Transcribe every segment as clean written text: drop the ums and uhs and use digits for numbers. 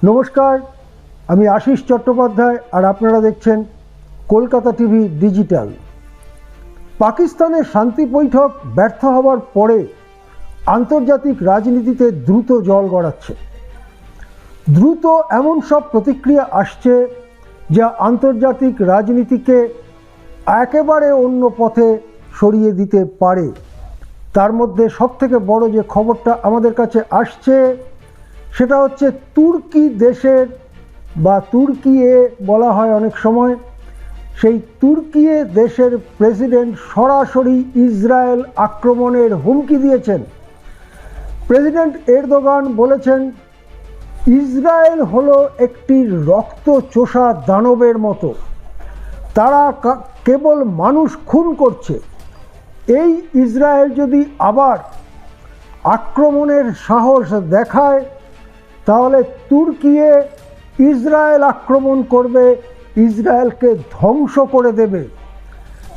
নমস্কার, আমি আশিস চট্টোপাধ্যায় আর আপনারা দেখছেন কলকাতা টিভি ডিজিটাল। পাকিস্তানের শান্তি বৈঠক ব্যর্থ হওয়ার পরে আন্তর্জাতিক রাজনীতিতে দ্রুত জল গড়াচ্ছে। দ্রুত এমন সব প্রতিক্রিয়া আসছে যা আন্তর্জাতিক রাজনীতিকে একেবারে অন্য পথে সরিয়ে দিতে পারে। তার মধ্যে সবথেকে বড় যে খবরটা আমাদের কাছে আসছে সেটা হচ্ছে তুর্কি দেশের বা তুর্কিয়ে বলা হয় অনেক সময়, সেই তুর্কিয়ে দেশের প্রেসিডেন্ট সরাসরি ইসরায়েল আক্রমণের হুমকি দিয়েছেন। প্রেসিডেন্ট এরদোগান বলেছেন, ইসরায়েল হলো একটি রক্তচোষা দানবের মতো, তারা কেবল মানুষ খুন করছে। এই ইসরায়েল যদি আবার আক্রমণের সাহস দেখায় তাহলে তুর্কিয়ে ইসরায়েল আক্রমণ করবে, ইসরায়েলকে ধ্বংস করে দেবে।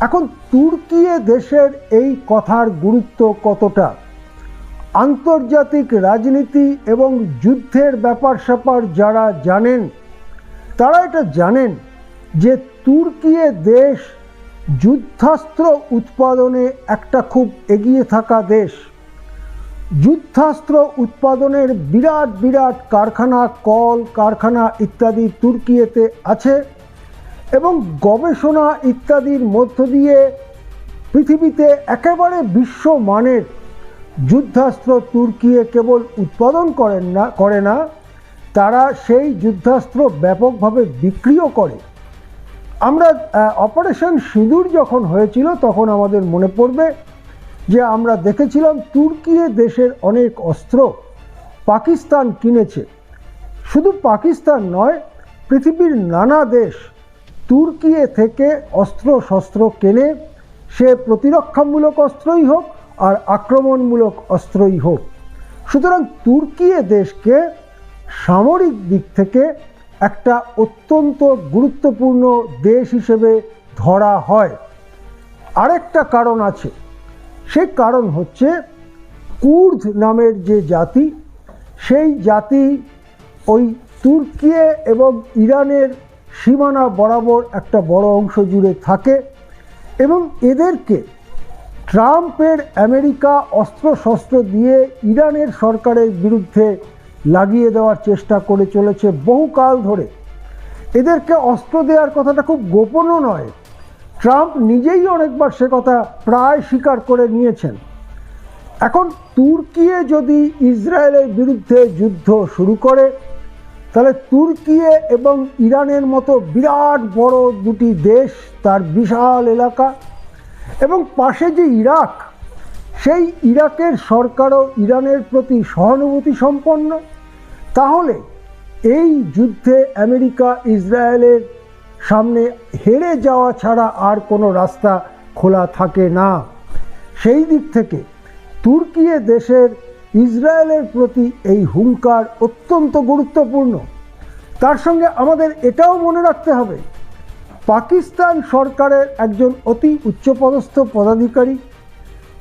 এখন তুর্কিয়ে দেশের এই কথার গুরুত্ব কতটা? আন্তর্জাতিক রাজনীতি এবং যুদ্ধের ব্যাপার স্যাপার যারা জানেন তারা এটা জানেন যে তুর্কিয়ে দেশ যুদ্ধাস্ত্র উৎপাদনে একটা খুব এগিয়ে থাকা দেশ। যুদ্ধাস্ত্র উৎপাদনের বিরাট বিরাট কারখানা, কল কারখানা ইত্যাদি তুর্কিয়েতে আছে এবং গবেষণা ইত্যাদির মধ্য দিয়ে পৃথিবীতে একেবারে বিশ্বমানের যুদ্ধাস্ত্র তুর্কিয়ে কেবল উৎপাদন করে না, তারা সেই যুদ্ধাস্ত্র ব্যাপকভাবে বিক্রিও করে। আমরা অপারেশন সিঁদুর যখন হয়েছিল তখন আমাদের মনে পড়বে যে আমরা দেখেছিলাম তুর্কিয়ে দেশের অনেক অস্ত্র পাকিস্তান কিনেছে। শুধু পাকিস্তান নয়, পৃথিবীর নানা দেশ তুর্কিয়ে থেকে অস্ত্র শস্ত্র কেনে, সে প্রতিরক্ষামূলক অস্ত্রই হোক আর আক্রমণমূলক অস্ত্রই হোক। সুতরাং তুর্কিয়ে দেশকে সামরিক দিক থেকে একটা অত্যন্ত গুরুত্বপূর্ণ দেশ হিসেবে ধরা হয়। আরেকটা কারণ আছে, সেই কারণ হচ্ছে কুর্দ নামের যে জাতি, সেই জাতি ওই তুর্কিয়ে এবং ইরানের সীমানা বরাবর একটা বড় অংশ জুড়ে থাকে এবং এদেরকে ট্রাম্পের আমেরিকা অস্ত্রশস্ত্র দিয়ে ইরানের সরকারের বিরুদ্ধে লাগিয়ে দেওয়ার চেষ্টা করে চলেছে বহুকাল ধরে। এদেরকে অস্ত্র দেওয়ার কথাটা খুব গোপনও নয়, ট্রাম্প নিজেই অনেকবার সে কথা প্রায় স্বীকার করে নিয়েছেন। এখন তুর্কিয়ে যদি ইসরায়েলের বিরুদ্ধে যুদ্ধ শুরু করে তাহলে তুর্কিয়ে এবং ইরানের মতো বিরাট বড় দুটি দেশ, তার বিশাল এলাকা এবং পাশে যে ইরাক, সেই ইরাকের সরকারও ইরানের প্রতি সহানুভূতি সম্পন্ন। তাহলে এই যুদ্ধে আমেরিকা ইসরায়েলের সামনে হেরে যাওয়া ছাড়া আর কোনো রাস্তা খোলা থাকে না। সেই দিক থেকে তুর্কিয়ে দেশের ইসরায়েলের প্রতি এই হুঙ্কার অত্যন্ত গুরুত্বপূর্ণ। তার সঙ্গে আমাদের এটাও মনে রাখতে হবে, পাকিস্তান সরকারের একজন অতি উচ্চপদস্থ পদাধিকারী,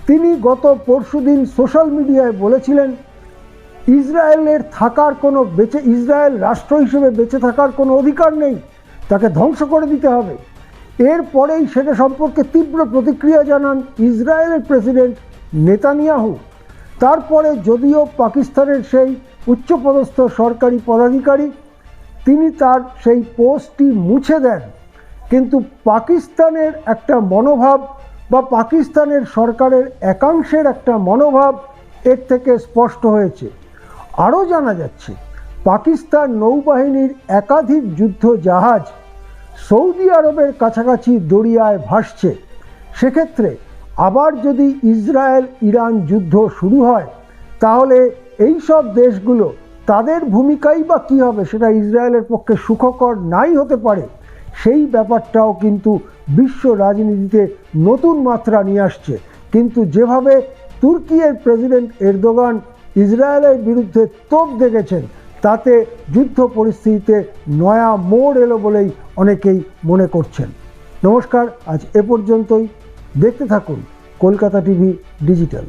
তিনি গত পরশুদিন সোশ্যাল মিডিয়ায় বলেছিলেন ইসরায়েলের থাকার কোনো ইসরায়েল রাষ্ট্র হিসেবে বেঁচে থাকার কোনো অধিকার নেই, তাকে ধ্বংস করে দিতে হবে। এরপরেই সেটা সম্পর্কে তীব্র প্রতিক্রিয়া জানান ইসরায়েলের প্রেসিডেন্ট নেতানিয়াহু। তারপরে যদিও পাকিস্তানের সেই উচ্চপদস্থ সরকারি পদাধিকারী তিনি তার সেই পোস্টটি মুছে দেন, কিন্তু পাকিস্তানের একটা মনোভাব বা পাকিস্তানের সরকারের একাংশের একটা মনোভাব এর থেকে স্পষ্ট হয়েছে। আরও জানা যাচ্ছে পাকিস্তান নৌবাহিনীর একাধিক যুদ্ধ জাহাজ সৌদি আরবের কাছাকাছি দরিয়ায় ভাসছে। সেক্ষেত্রে আবার যদি ইসরায়েল ইরান যুদ্ধ শুরু হয় তাহলে এই সব দেশগুলো তাদের ভূমিকাই বা কী হবে, সেটা ইসরায়েলের পক্ষে সুখকর নাই হতে পারে। সেই ব্যাপারটাও কিন্তু বিশ্ব রাজনীতিতে নতুন মাত্রা নিয়ে আসছে। কিন্তু যেভাবে তুর্কিয়ের প্রেসিডেন্ট এরদোগান ইসরায়েলের বিরুদ্ধে তোপ দেখেছেন, তাতে যুদ্ধ পরিস্থিতিতে নয়া মোড় এলো বলেই অনেকেই মনে করছেন। নমস্কার, আজ এ পর্যন্তই। দেখতে থাকুন কলকাতা টিভি ডিজিটাল।